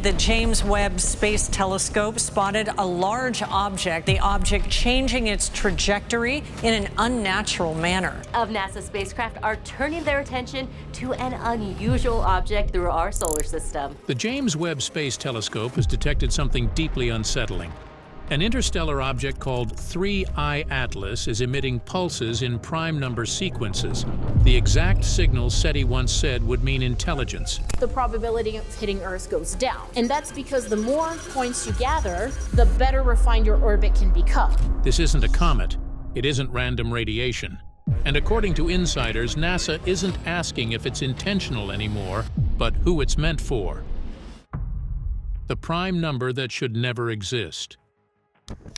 The James Webb Space Telescope spotted a large object, the object changing its trajectory in an unnatural manner. Of NASA spacecraft are turning their attention to an unusual object through our solar system. The James Webb Space Telescope has detected something deeply unsettling. An interstellar object called 3I Atlas is emitting pulses in prime number sequences, the exact signal SETI once said would mean intelligence. The probability of hitting Earth goes down. And that's because the more points you gather, the better refined your orbit can become. This isn't a comet. It isn't random radiation. And according to insiders, NASA isn't asking if it's intentional anymore, but who it's meant for. The prime number that should never exist.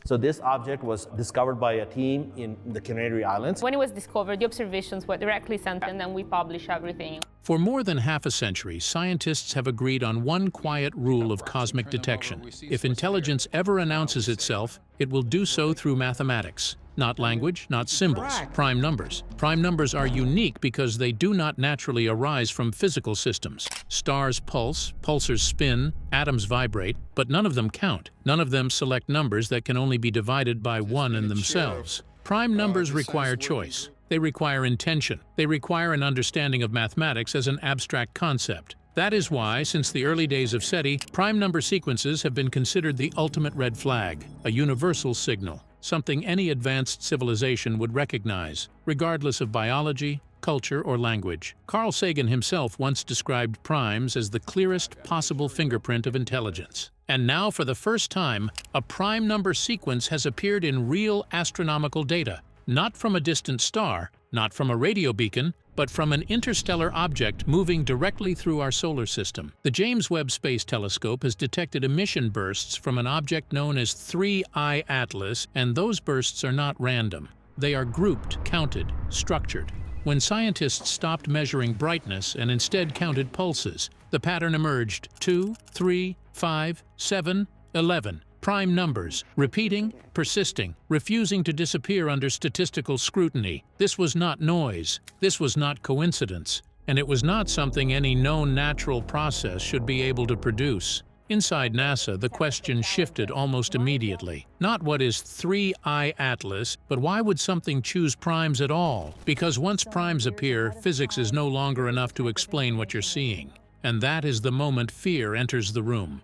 So this object was discovered by a team in the Canary Islands. When it was discovered, the observations were directly sent and then we publish everything. For more than half a century, scientists have agreed on one quiet rule of cosmic detection. If intelligence ever announces itself, it will do so through mathematics. Not language, not symbols, prime numbers. Prime numbers are unique because they do not naturally arise from physical systems. Stars pulse, pulsars spin, atoms vibrate, but none of them count. None of them select numbers that can only be divided by one in themselves. Prime numbers require choice. They require intention. They require an understanding of mathematics as an abstract concept. That is why, since the early days of SETI, prime number sequences have been considered the ultimate red flag, a universal signal. Something any advanced civilization would recognize, regardless of biology, culture, or language. Carl Sagan himself once described primes as the clearest possible fingerprint of intelligence. And now, for the first time, a prime number sequence has appeared in real astronomical data, not from a distant star, not from a radio beacon, but from an interstellar object moving directly through our solar system. The James Webb Space Telescope has detected emission bursts from an object known as 3I Atlas, and those bursts are not random. They are grouped, counted, structured. When scientists stopped measuring brightness and instead counted pulses, the pattern emerged: 2, 3, 5, 7, 11. Prime numbers, repeating, persisting, refusing to disappear under statistical scrutiny. This was not noise, this was not coincidence, and it was not something any known natural process should be able to produce. Inside NASA, the question shifted almost immediately. Not what is 3I Atlas, but why would something choose primes at all? Because once primes appear, physics is no longer enough to explain what you're seeing. And that is the moment fear enters the room.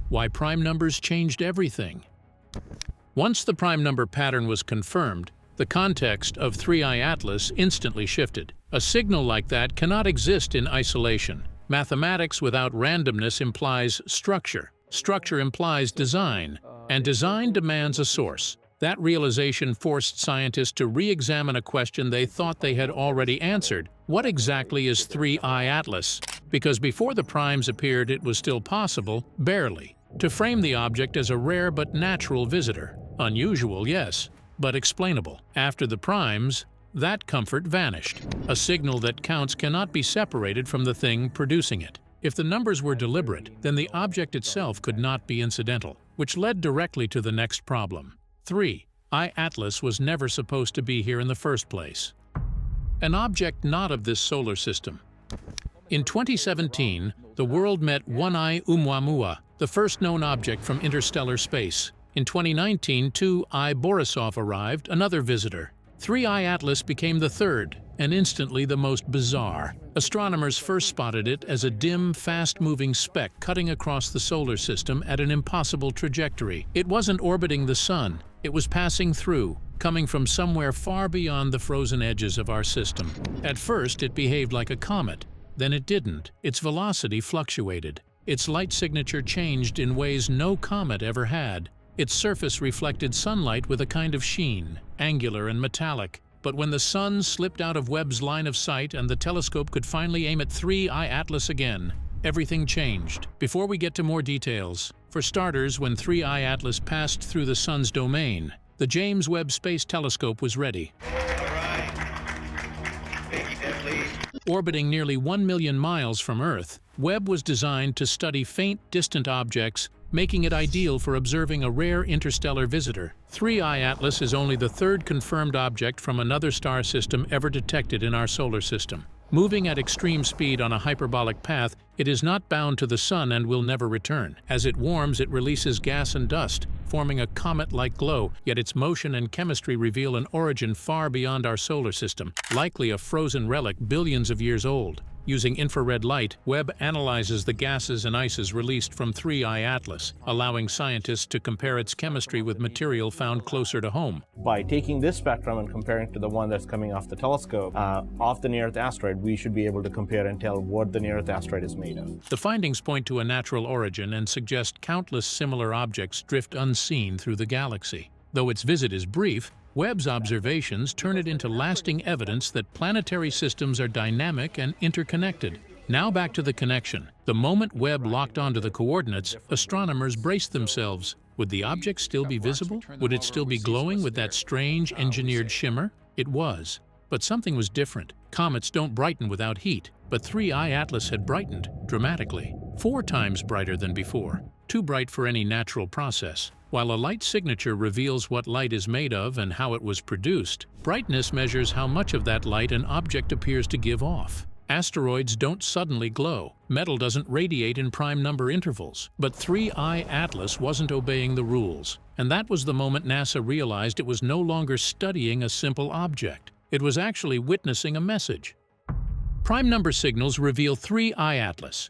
Why prime numbers changed everything. Once the prime number pattern was confirmed, the context of 3I Atlas instantly shifted. A signal like that cannot exist in isolation. Mathematics without randomness implies structure. Structure implies design, and design demands a source. That realization forced scientists to re-examine a question they thought they had already answered. What exactly is 3I Atlas? Because before the primes appeared, it was still possible, barely, to frame the object as a rare but natural visitor. Unusual, yes, but explainable. After the primes, that comfort vanished. A signal that counts cannot be separated from the thing producing it. If the numbers were deliberate, then the object itself could not be incidental, which led directly to the next problem. 3I Atlas was never supposed to be here in the first place. An object not of this solar system. In 2017, the world met 1I Oumuamua, the first known object from interstellar space. In 2019, 2I Borisov arrived, another visitor. 3I Atlas became the third, and instantly the most bizarre. Astronomers first spotted it as a dim, fast-moving speck cutting across the solar system at an impossible trajectory. It wasn't orbiting the sun, it was passing through, coming from somewhere far beyond the frozen edges of our system. At first, it behaved like a comet. Then it didn't. Its velocity fluctuated. Its light signature changed in ways no comet ever had. Its surface reflected sunlight with a kind of sheen, angular and metallic. But when the sun slipped out of Webb's line of sight and the telescope could finally aim at 3I Atlas again, everything changed. Before we get to more details, for starters, when 3I Atlas passed through the sun's domain, the James Webb Space Telescope was ready. Orbiting nearly 1 million miles from Earth, Webb was designed to study faint, distant objects, making it ideal for observing a rare interstellar visitor. 3I Atlas is only the third confirmed object from another star system ever detected in our solar system. Moving at extreme speed on a hyperbolic path, it is not bound to the sun and will never return. As it warms, it releases gas and dust, forming a comet-like glow, yet its motion and chemistry reveal an origin far beyond our solar system, likely a frozen relic billions of years old. Using infrared light, Webb analyzes the gases and ices released from 3I Atlas, allowing scientists to compare its chemistry with material found closer to home. By taking this spectrum and comparing it to the one that's coming off the telescope, off the near-Earth asteroid, we should be able to compare and tell what the near-Earth asteroid is made of. The findings point to a natural origin and suggest countless similar objects drift unseen through the galaxy. Though its visit is brief, Webb's observations turn it into lasting evidence that planetary systems are dynamic and interconnected. Now back to the connection. The moment Webb locked onto the coordinates, astronomers braced themselves. Would the object still be visible? Would it still be glowing with that strange engineered shimmer? It was. But something was different. Comets don't brighten without heat, but 3I Atlas had brightened dramatically, 4 times brighter than before. Too bright for any natural process. While a light signature reveals what light is made of and how it was produced, brightness measures how much of that light an object appears to give off. Asteroids don't suddenly glow. Metal doesn't radiate in prime number intervals. But 3I Atlas wasn't obeying the rules. And that was the moment NASA realized it was no longer studying a simple object. It was actually witnessing a message. Prime number signals reveal 3I Atlas.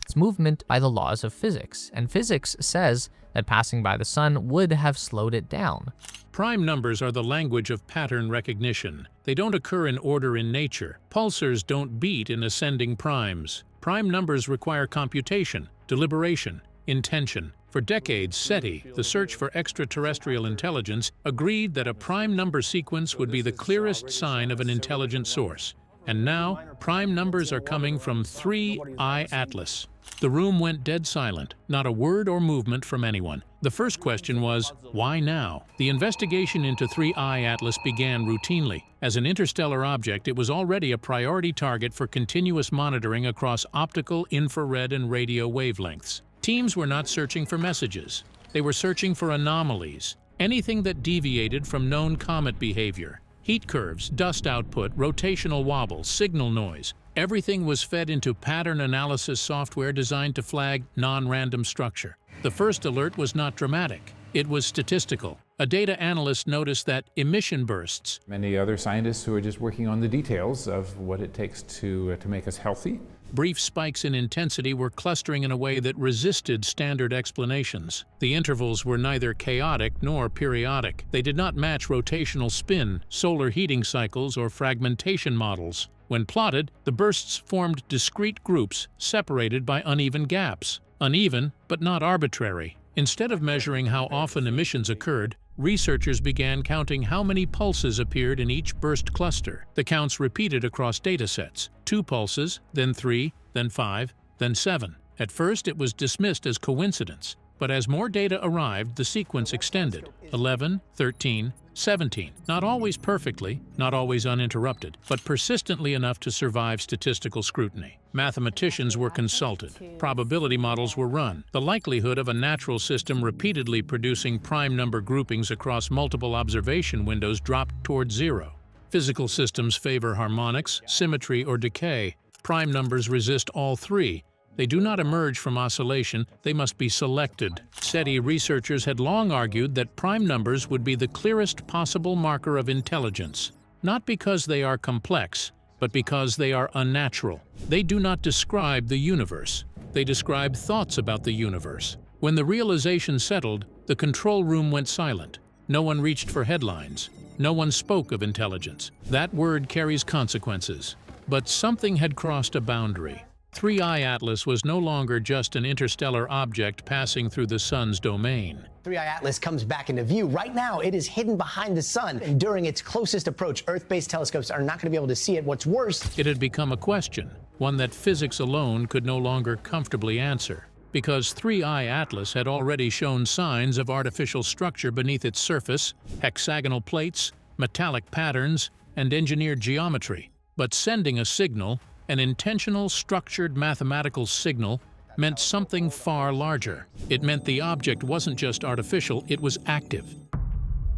It's movement by the laws of physics, and physics says that passing by the sun would have slowed it down. Prime numbers are the language of pattern recognition. They don't occur in order in nature. Pulsars don't beat in ascending primes. Prime numbers require computation, deliberation, intention. For decades, SETI, the search for extraterrestrial intelligence, agreed that a prime number sequence would be the clearest sign of an intelligent source. And now, prime numbers are coming from 3I Atlas. The room went dead silent, not a word or movement from anyone. The first question was, why now? The investigation into 3I Atlas began routinely. As an interstellar object, it was already a priority target for continuous monitoring across optical, infrared, and radio wavelengths. Teams were not searching for messages. They were searching for anomalies, anything that deviated from known comet behavior. Heat curves, dust output, rotational wobble, signal noise. Everything was fed into pattern analysis software designed to flag non-random structure. The first alert was not dramatic. It was statistical. A data analyst noticed that emission bursts. Many other scientists who are just working on the details of what it takes to make us healthy. Brief spikes in intensity were clustering in a way that resisted standard explanations. The intervals were neither chaotic nor periodic. They did not match rotational spin, solar heating cycles, or fragmentation models. When plotted, the bursts formed discrete groups separated by uneven gaps. Uneven, but not arbitrary. Instead of measuring how often emissions occurred, researchers began counting how many pulses appeared in each burst cluster. The counts repeated across datasets. 2 pulses, then 3, then 5, then 7. At first, it was dismissed as coincidence, but as more data arrived, the sequence extended. 11, 13, 17. Not always perfectly, not always uninterrupted, but persistently enough to survive statistical scrutiny. Mathematicians were consulted. Probability models were run. The likelihood of a natural system repeatedly producing prime number groupings across multiple observation windows dropped toward 0. Physical systems favor harmonics, symmetry, or decay. Prime numbers resist all 3. They do not emerge from oscillation, they must be selected. SETI researchers had long argued that prime numbers would be the clearest possible marker of intelligence, not because they are complex, but because they are unnatural. They do not describe the universe. They describe thoughts about the universe. When the realization settled, the control room went silent. No one reached for headlines. No one spoke of intelligence. That word carries consequences. But something had crossed a boundary. 3I Atlas was no longer just an interstellar object passing through the sun's domain. 3I Atlas comes back into view. Right now, it is hidden behind the sun. And during its closest approach, Earth-based telescopes are not going to be able to see it. What's worse, it had become a question, one that physics alone could no longer comfortably answer. Because 3I Atlas had already shown signs of artificial structure beneath its surface, hexagonal plates, metallic patterns, and engineered geometry. But sending a signal, an intentional, structured mathematical signal, meant something far larger. It meant the object wasn't just artificial, it was active.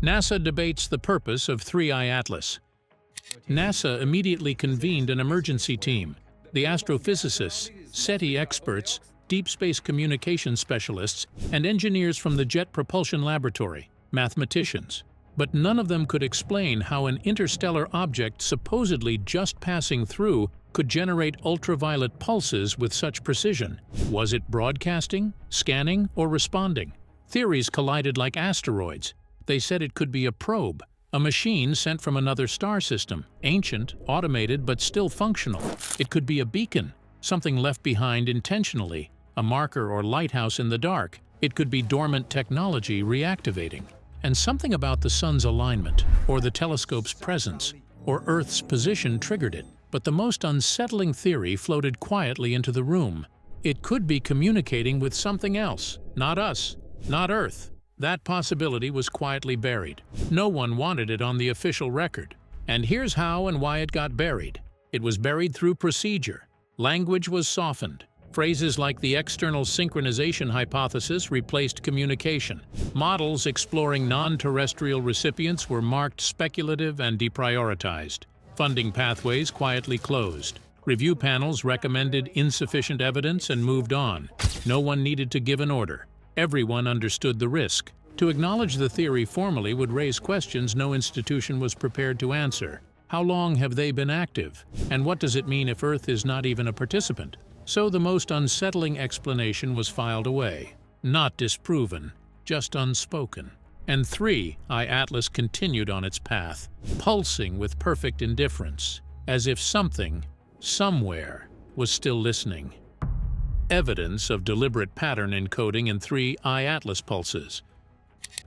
NASA debates the purpose of 3I Atlas. NASA immediately convened an emergency team. The astrophysicists, SETI experts, deep space communication specialists, and engineers from the Jet Propulsion Laboratory, mathematicians. But none of them could explain how an interstellar object supposedly just passing through could generate ultraviolet pulses with such precision. Was it broadcasting, scanning, or responding? Theories collided like asteroids. They said it could be a probe, a machine sent from another star system, ancient, automated, but still functional. It could be a beacon, something left behind intentionally, a marker or lighthouse in the dark. It could be dormant technology reactivating. And something about the sun's alignment, or the telescope's presence, or Earth's position triggered it. But the most unsettling theory floated quietly into the room. It could be communicating with something else, not us, not Earth. That possibility was quietly buried. No one wanted it on the official record. And here's how and why it got buried. It was buried through procedure. Language was softened. Phrases like the external synchronization hypothesis replaced communication. Models exploring non-terrestrial recipients were marked speculative and deprioritized. Funding pathways quietly closed. Review panels recommended insufficient evidence and moved on. No one needed to give an order. Everyone understood the risk. To acknowledge the theory formally would raise questions no institution was prepared to answer. How long have they been active? And what does it mean if Earth is not even a participant? So the most unsettling explanation was filed away. Not disproven, just unspoken. And 3I Atlas continued on its path, pulsing with perfect indifference, as if something, somewhere, was still listening. Evidence of deliberate pattern encoding in 3I Atlas pulses.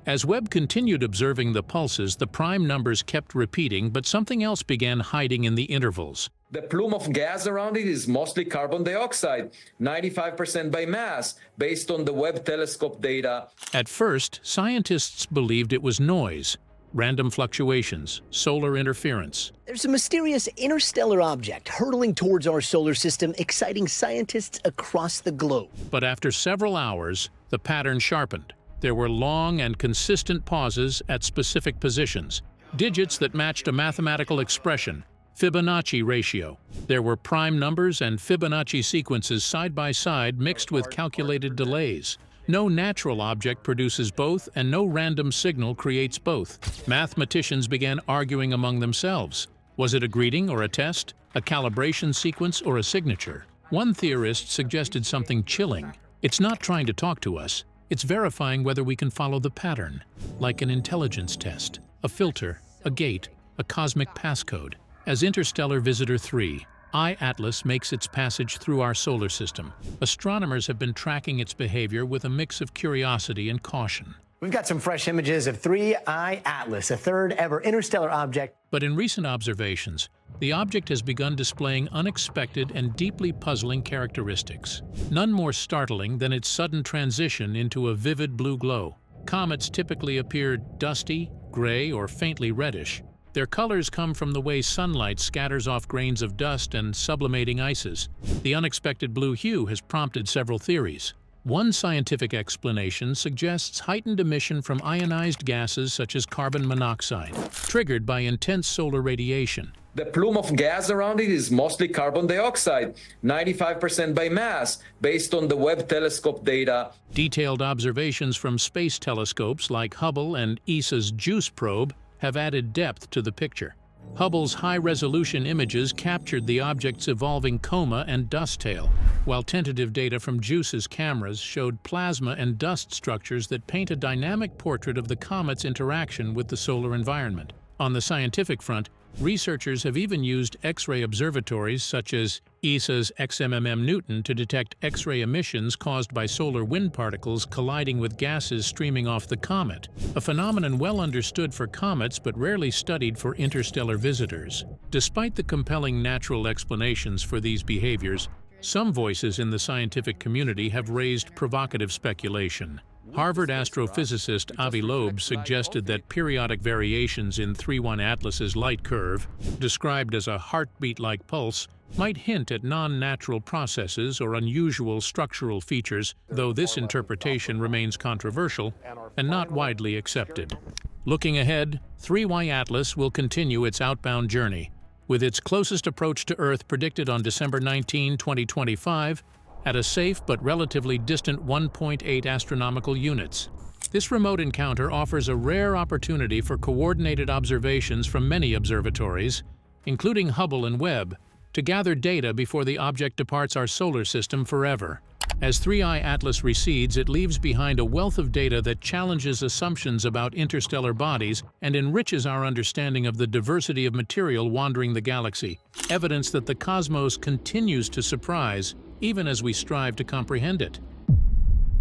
As Webb continued observing the pulses, the prime numbers kept repeating, but something else began hiding in the intervals. The plume of gas around it is mostly carbon dioxide, 95% by mass, based on the Webb telescope data. At first, scientists believed it was noise, random fluctuations, solar interference. There's a mysterious interstellar object hurtling towards our solar system, exciting scientists across the globe. But after several hours, the pattern sharpened. There were long and consistent pauses at specific positions, digits that matched a mathematical expression, Fibonacci ratio. There were prime numbers and Fibonacci sequences side by side mixed with calculated delays. No natural object produces both, and no random signal creates both. Mathematicians began arguing among themselves. Was it a greeting or a test, a calibration sequence or a signature? One theorist suggested something chilling. It's not trying to talk to us. It's verifying whether we can follow the pattern, like an intelligence test, a filter, a gate, a cosmic passcode. As Interstellar Visitor 3I Atlas makes its passage through our solar system, astronomers have been tracking its behavior with a mix of curiosity and caution. We've got some fresh images of 3I Atlas, a third ever interstellar object. But in recent observations, the object has begun displaying unexpected and deeply puzzling characteristics. None more startling than its sudden transition into a vivid blue glow. Comets typically appear dusty, gray, or faintly reddish. Their colors come from the way sunlight scatters off grains of dust and sublimating ices. The unexpected blue hue has prompted several theories. One scientific explanation suggests heightened emission from ionized gases such as carbon monoxide, triggered by intense solar radiation. The plume of gas around it is mostly carbon dioxide, 95% by mass, based on the Webb telescope data. Detailed observations from space telescopes like Hubble and ESA's JUICE probe have added depth to the picture. Hubble's high-resolution images captured the object's evolving coma and dust tail, while tentative data from JUICE's cameras showed plasma and dust structures that paint a dynamic portrait of the comet's interaction with the solar environment. On the scientific front, researchers have even used X-ray observatories such as ESA's XMMM Newton to detect X-ray emissions caused by solar wind particles colliding with gases streaming off the comet, a phenomenon well understood for comets but rarely studied for interstellar visitors. Despite the compelling natural explanations for these behaviors, some voices in the scientific community have raised provocative speculation. Harvard astrophysicist Avi Loeb suggested that periodic variations in 3I Atlas's light curve, described as a heartbeat-like pulse, might hint at non-natural processes or unusual structural features, though this interpretation remains controversial and not widely accepted. Looking ahead, 3I Atlas will continue its outbound journey, with its closest approach to Earth predicted on December 19, 2025, at a safe but relatively distant 1.8 astronomical units. This remote encounter offers a rare opportunity for coordinated observations from many observatories, including Hubble and Webb, to gather data before the object departs our solar system forever. As 3I Atlas recedes, it leaves behind a wealth of data that challenges assumptions about interstellar bodies and enriches our understanding of the diversity of material wandering the galaxy, evidence that the cosmos continues to surprise, even as we strive to comprehend it.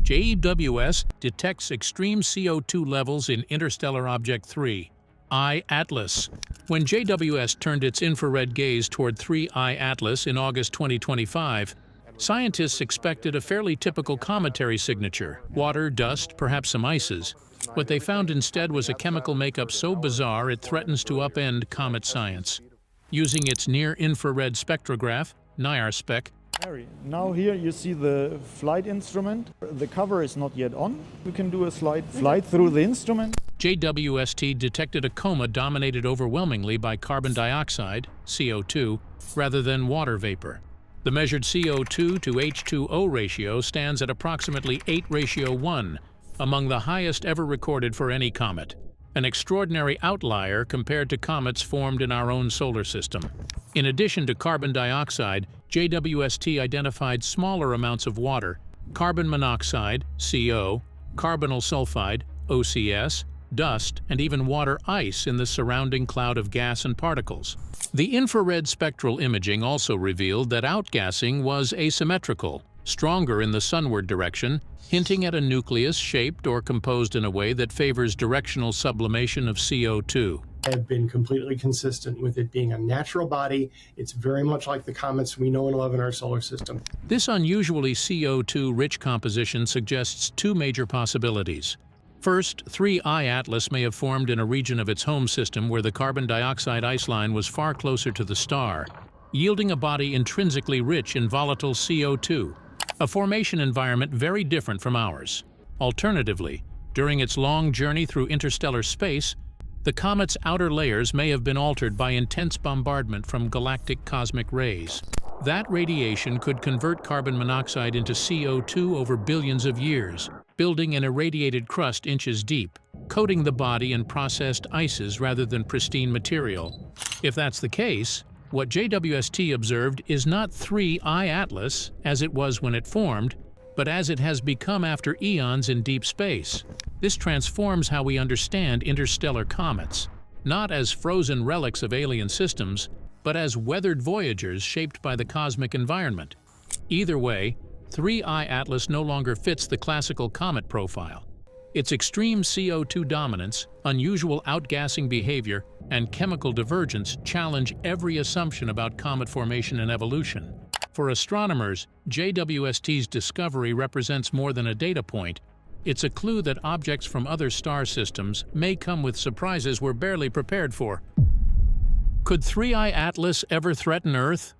JWS detects extreme CO2 levels in interstellar object 3I Atlas. When JWS turned its infrared gaze toward 3I Atlas in August 2025, scientists expected a fairly typical cometary signature: water, dust, perhaps some ices. What they found instead was a chemical makeup so bizarre it threatens to upend comet science. Using its near-infrared spectrograph, NIRSpec, now here you see the flight instrument. The cover is not yet on. We can do a slight flight through the instrument. JWST detected a coma dominated overwhelmingly by carbon dioxide, CO2, rather than water vapor. The measured CO2 to H2O ratio stands at approximately 8:1, among the highest ever recorded for any comet, an extraordinary outlier compared to comets formed in our own solar system. In addition to carbon dioxide, JWST identified smaller amounts of water, carbon monoxide, CO, carbonyl sulfide, OCS, dust, and even water ice in the surrounding cloud of gas and particles. The infrared spectral imaging also revealed that outgassing was asymmetrical, stronger in the sunward direction, hinting at a nucleus shaped or composed in a way that favors directional sublimation of CO2. Have been completely consistent with it being a natural body. It's very much like the comets we know and love in our solar system. This unusually CO2-rich composition suggests two major possibilities. First, 3I Atlas may have formed in a region of its home system where the carbon dioxide ice line was far closer to the star, yielding a body intrinsically rich in volatile CO2, a formation environment very different from ours. Alternatively, during its long journey through interstellar space, the comet's outer layers may have been altered by intense bombardment from galactic cosmic rays. That radiation could convert carbon monoxide into CO2 over billions of years, building an irradiated crust inches deep, coating the body in processed ices rather than pristine material. If that's the case, what JWST observed is not 3I Atlas as it was when it formed, but as it has become after eons in deep space. This transforms how we understand interstellar comets, not as frozen relics of alien systems, but as weathered voyagers shaped by the cosmic environment. Either way, 3I Atlas no longer fits the classical comet profile. Its extreme CO2 dominance, unusual outgassing behavior, and chemical divergence challenge every assumption about comet formation and evolution. For astronomers, JWST's discovery represents more than a data point. It's a clue that objects from other star systems may come with surprises we're barely prepared for. Could 3I Atlas ever threaten Earth?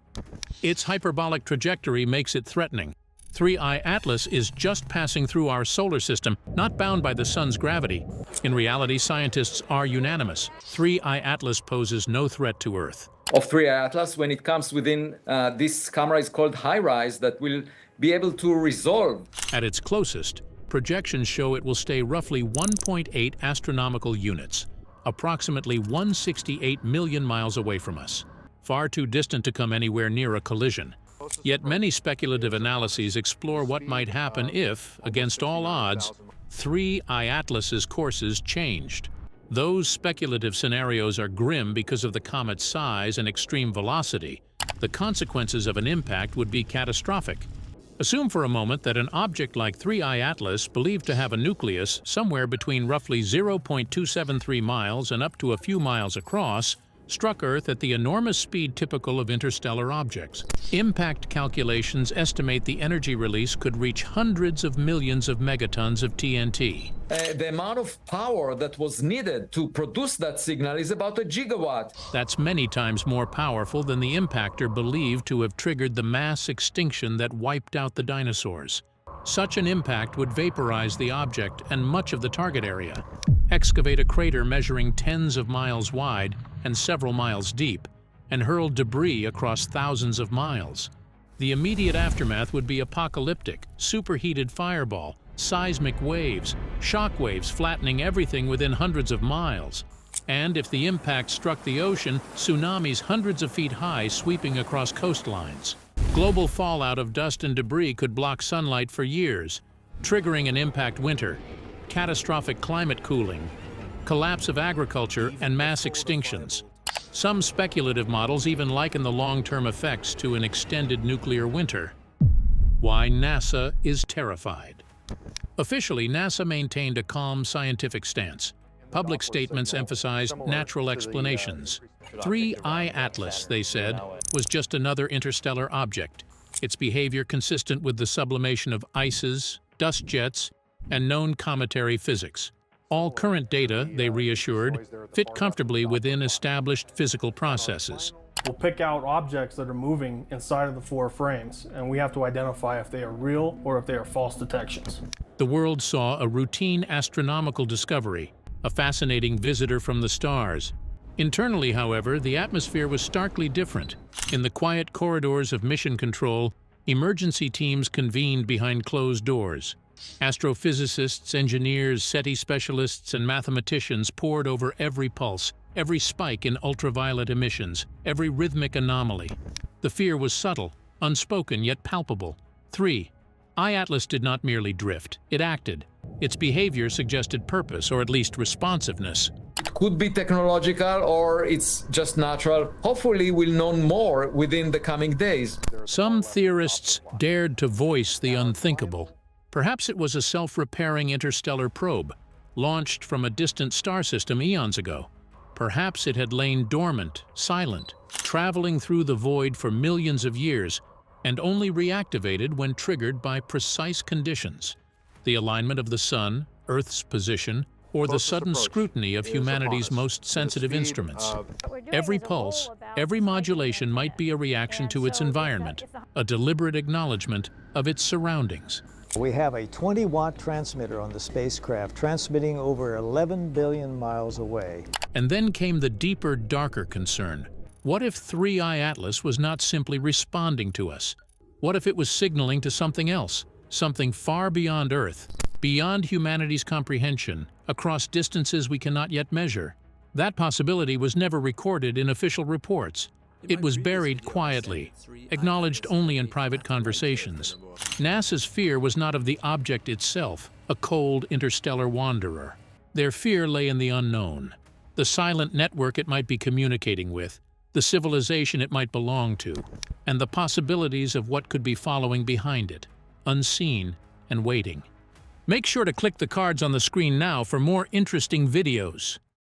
Its hyperbolic trajectory makes it threatening. 3I Atlas is just passing through our solar system, not bound by the sun's gravity. In reality, scientists are unanimous. 3I Atlas poses no threat to Earth. Of 3I Atlas, when it comes within this camera is called high-rise that will be able to resolve. At its closest, projections show it will stay roughly 1.8 astronomical units, approximately 168 million miles away from us, far too distant to come anywhere near a collision. Yet many speculative analyses explore what might happen if, against all odds, 3I Atlas's courses changed. Those speculative scenarios are grim because of the comet's size and extreme velocity. The consequences of an impact would be catastrophic. Assume for a moment that an object like 3I Atlas, believed to have a nucleus somewhere between roughly 0.273 miles and up to a few miles across, struck Earth at the enormous speed typical of interstellar objects. Impact calculations estimate the energy release could reach hundreds of millions of megatons of TNT. The amount of power that was needed to produce that signal is about 1 gigawatt. That's many times more powerful than the impactor believed to have triggered the mass extinction that wiped out the dinosaurs. Such an impact would vaporize the object and much of the target area, excavate a crater measuring tens of miles wide and several miles deep, and hurl debris across thousands of miles. The immediate aftermath would be apocalyptic: superheated fireball, seismic waves, shock waves flattening everything within hundreds of miles. And if the impact struck the ocean, tsunamis hundreds of feet high sweeping across coastlines. Global fallout of dust and debris could block sunlight for years, triggering an impact winter, catastrophic climate cooling, collapse of agriculture, and mass extinctions. Some speculative models even liken the long-term effects to an extended nuclear winter. Why NASA is terrified. Officially, NASA maintained a calm scientific stance. Public statements emphasized natural explanations. 3I Atlas, they said, was just another interstellar object, its behavior consistent with the sublimation of ices, dust jets, and known cometary physics. All current data, they reassured, fit comfortably within established physical processes. We'll pick out objects that are moving inside of the four frames, and we have to identify if they are real or if they are false detections. The world saw a routine astronomical discovery, a fascinating visitor from the stars. Internally, however, the atmosphere was starkly different. In the quiet corridors of mission control, emergency teams convened behind closed doors. Astrophysicists, engineers, SETI specialists, and mathematicians pored over every pulse, every spike in ultraviolet emissions, every rhythmic anomaly. The fear was subtle, unspoken, yet palpable. 3. I-Atlas did not merely drift, it acted. Its behavior suggested purpose, or at least responsiveness. It could be technological or it's just natural. Hopefully we'll know more within the coming days. Some theorists dared to voice the unthinkable. Perhaps it was a self-repairing interstellar probe, launched from a distant star system eons ago. Perhaps it had lain dormant, silent, traveling through the void for millions of years, and only reactivated when triggered by precise conditions: the alignment of the Sun, Earth's position, or the sudden scrutiny of humanity's most sensitive instruments. Every pulse, every modulation might be a reaction to its environment, a deliberate acknowledgement of its surroundings. We have a 20-watt transmitter on the spacecraft transmitting over 11 billion miles away. And then came the deeper, darker concern. What if 3I Atlas was not simply responding to us? What if it was signaling to something else, something far beyond Earth, beyond humanity's comprehension, across distances we cannot yet measure? That possibility was never recorded in official reports. It was buried quietly, acknowledged only in private conversations. NASA's fear was not of the object itself, a cold interstellar wanderer. Their fear lay in the unknown, the silent network it might be communicating with, the civilization it might belong to, and the possibilities of what could be following behind it, unseen and waiting. Make sure to click the cards on the screen now for more interesting videos.